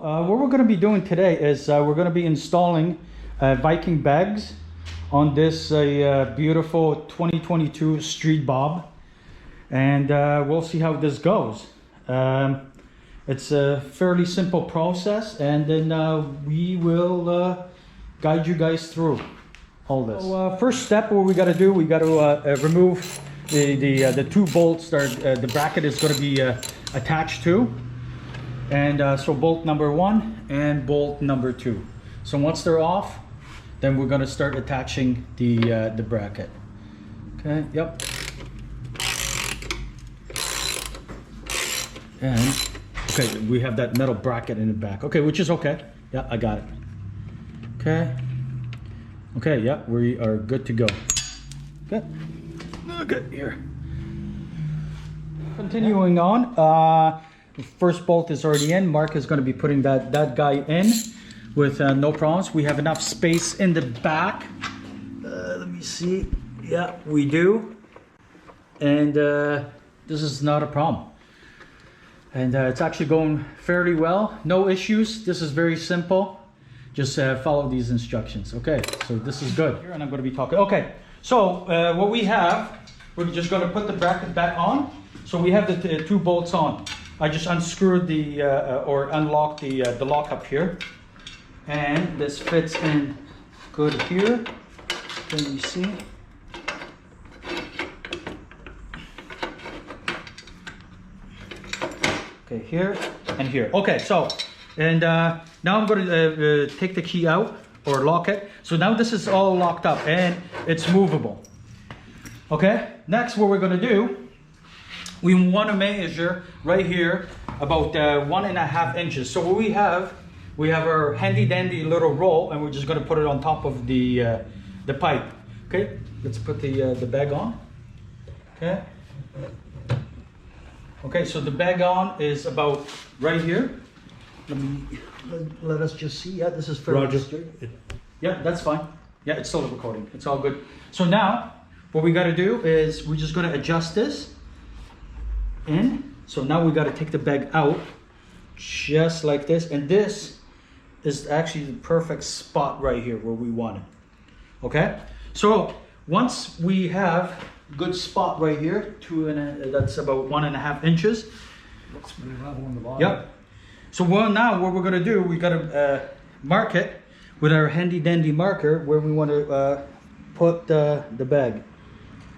what we're going to be doing today is we're going to be installing Viking bags on this beautiful 2022 Street Bob, and we'll see how this goes. It's a fairly simple process, and then we will guide you guys through all this. So, first step, what we got to do, we got to remove the two bolts that the bracket is going to be attached to. And so bolt number 1 and bolt number 2. So once they're off, then we're going to start attaching the bracket. Okay, yep. And okay, we have that metal bracket in the back. Okay, which is okay. Yeah, I got it. Okay. Okay, yeah, we are good to go. Okay. Okay, here. Continuing on, the first bolt is already in. Mark is going to be putting that guy in with no problems. We have enough space in the back. Let me see. Yeah, we do. And this is not a problem. And it's actually going fairly well. No issues. This is very simple. Just follow these instructions. Okay, so this is good. Here, and I'm going to be talking. Okay, so what we have, we're just going to put the bracket back on. So we have the two bolts on. I just unscrewed the or unlocked the lock up here, and this fits in good here. Can you see? Okay, here and here. Okay, so and now I'm going to take the key out or lock it. So now this is all locked up and it's movable. Okay, next what we're going to do, we want to measure right here about 1.5 inches. So what we have our handy dandy little roll, and we're just going to put it on top of the pipe. Okay, let's put the bag on. Okay. Okay, so the bag on is about right here. Let us just see. Yeah, this is fairly straight. Yeah, that's fine. Yeah, it's still recording. It's all good. So now what we got to do is we're just going to adjust this in. So now we got to take the bag out just like this, and this is actually the perfect spot right here where we want it. Okay, so once we have good spot right here, that's about 1.5 inches. Yep. So now what we're going to do, we got to mark it with our handy dandy marker where we want to put the bag.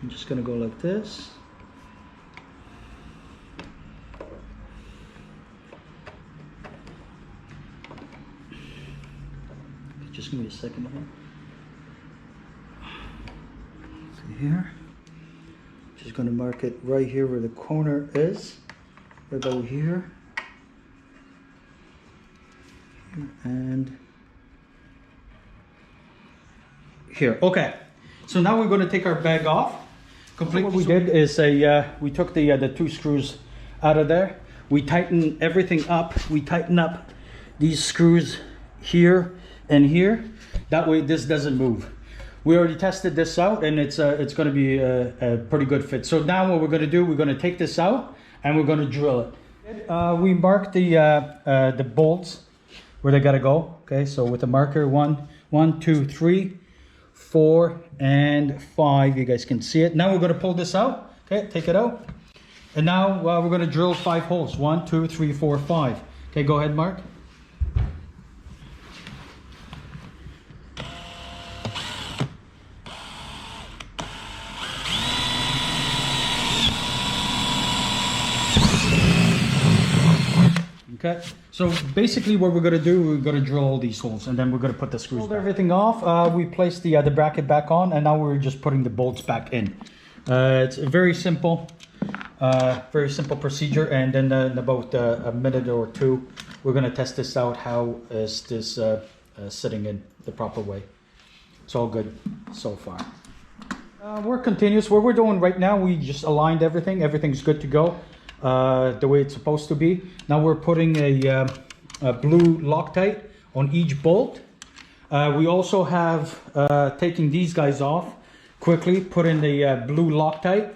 I'm just going to go like this. Just give me a second here. See here. Just going to mark it right here where the corner is. About here. And here. Okay. So now we're going to take our bag off. Completely. What we did is we took the two screws out of there. We tighten everything up. We tighten up these screws here and here. That way this doesn't move. We already tested this out, and it's going to be a pretty good fit. So now what we're going to do, we're going to take this out and we're going to drill it. We marked the bolts where they got to go. Okay, so with the marker 1, 2, 3, 4, and 5. You guys can see it. Now we're going to pull this out. Okay, take it out. And now we're going to drill 5 holes. 1, 2, 3, 4, 5. Okay, go ahead, Mark. Okay, so basically what we're going to do, we're going to drill all these holes, and then we're going to put the screws back. Pulled everything off. We placed the bracket back on, and now we're just putting the bolts back in. It's a very simple procedure, and then in about a minute or two, we're going to test this out. How is this sitting in the proper way? It's all good so far. We're continuous. What we're doing right now, we just aligned everything. Everything's good to go. The way it's supposed to be. Now we're putting a blue Loctite on each bolt. We also have taking these guys off quickly, put in the blue Loctite,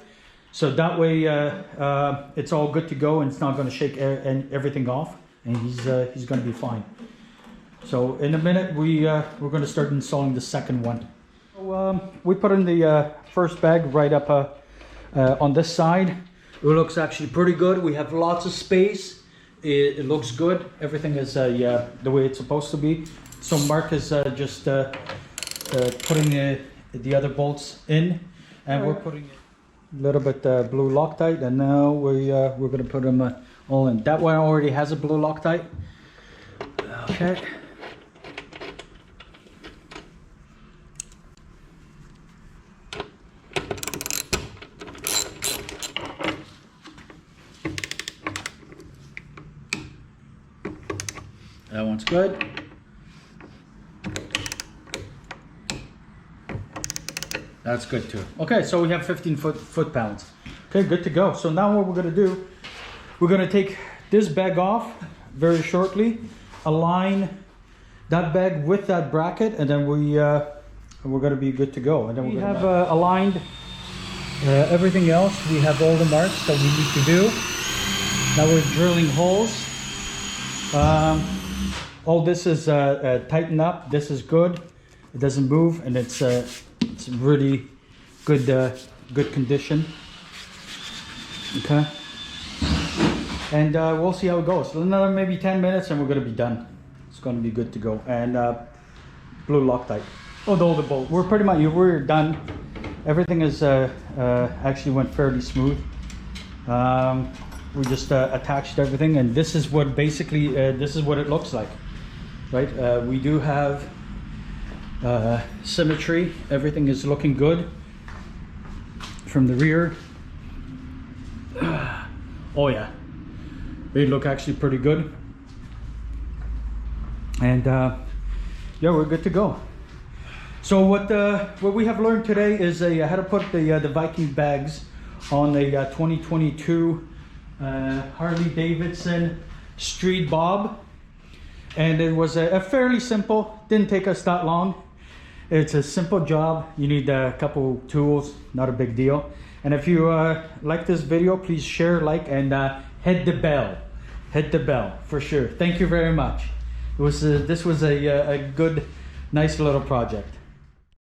so that way it's all good to go and it's not going to shake everything off. and he's going to be fine. So in a minute we're going to start installing the second one. So, we put in the first bag right up on this side. It looks actually pretty good. We have lots of space. It looks good. Everything is the way it's supposed to be. So Mark is just putting the other bolts in, and we're putting a little bit blue Loctite, and now we're going to put them all in. That one already has a blue Loctite. Okay. That one's good. That's good too. Okay, so we have 15 foot-pounds. Okay, good to go. So now what we're gonna do, we're gonna take this bag off very shortly, align that bag with that bracket, and then we're gonna be good to go. And then we have aligned everything else. We have all the marks that we need to do. Now we're drilling holes. All this is tightened up. This is good. It doesn't move, and it's really good good condition. Okay, and we'll see how it goes. So another maybe 10 minutes and we're gonna be done. It's gonna be good to go. And blue Loctite. Oh, the bolt. We're done. Everything is actually went fairly smooth. We just attached everything, and this is what basically this is what it looks like, right? We do have symmetry. Everything is looking good from the rear. Oh yeah, they look actually pretty good, and yeah, we're good to go. So what we have learned today is how to put the Viking bags on a 2022 Harley Davidson Street Bob, and it was a fairly simple, didn't take us that long. It's a simple job. You need a couple tools, not a big deal. And if you like this video, please share, like, and hit the bell for sure. Thank you very much. This was a good, nice little project.